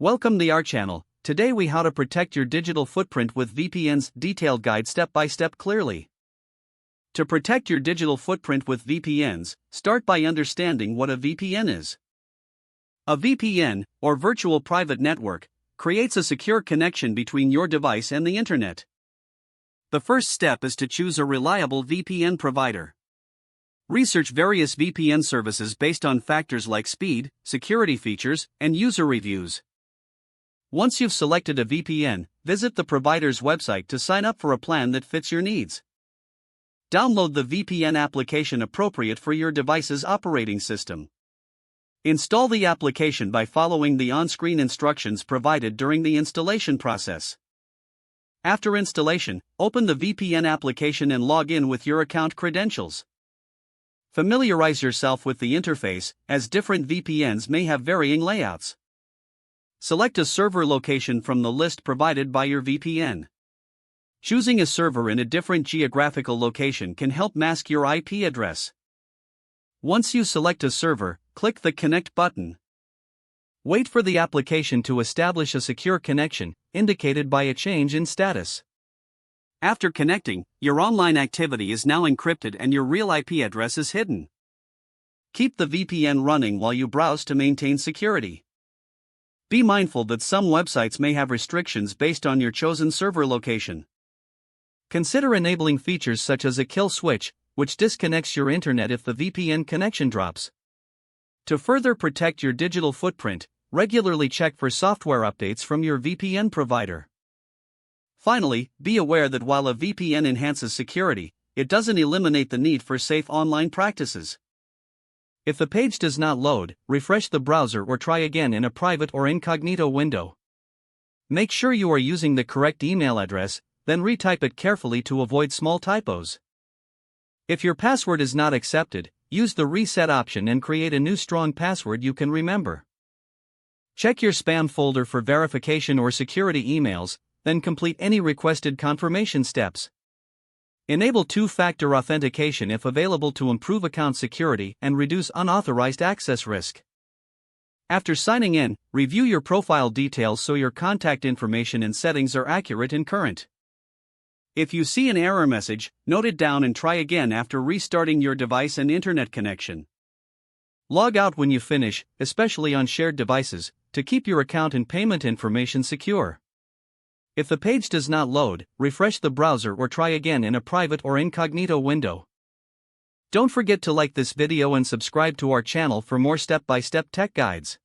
Welcome to our channel. Today we how to protect your digital footprint with VPNs, detailed guide step by step clearly. To protect your digital footprint with VPNs, start by understanding what a VPN is. A VPN, or virtual private network, creates a secure connection between your device and the internet. The first step is to choose a reliable VPN provider. Research various VPN services based on factors like speed, security features, and user reviews. Once you've selected a VPN, visit the provider's website to sign up for a plan that fits your needs. Download the VPN application appropriate for your device's operating system. Install the application by following the on-screen instructions provided during the installation process. After installation, open the VPN application and log in with your account credentials. Familiarize yourself with the interface, as different VPNs may have varying layouts. Select a server location from the list provided by your VPN. Choosing a server in a different geographical location can help mask your IP address. Once you select a server, click the Connect button. Wait for the application to establish a secure connection, indicated by a change in status. After connecting, your online activity is now encrypted and your real IP address is hidden. Keep the VPN running while you browse to maintain security. Be mindful that some websites may have restrictions based on your chosen server location. Consider enabling features such as a kill switch, which disconnects your internet if the VPN connection drops. To further protect your digital footprint, regularly check for software updates from your VPN provider. Finally, be aware that while a VPN enhances security, it doesn't eliminate the need for safe online practices. If the page does not load, refresh the browser or try again in a private or incognito window. Make sure you are using the correct email address, then retype it carefully to avoid small typos. If your password is not accepted, use the reset option and create a new strong password you can remember. Check your spam folder for verification or security emails, then complete any requested confirmation steps. Enable two-factor authentication if available to improve account security and reduce unauthorized access risk. After signing in, review your profile details so your contact information and settings are accurate and current. If you see an error message, note it down and try again after restarting your device and internet connection. Log out when you finish, especially on shared devices, to keep your account and payment information secure. If the page does not load, refresh the browser or try again in a private or incognito window. Don't forget to like this video and subscribe to our channel for more step-by-step tech guides.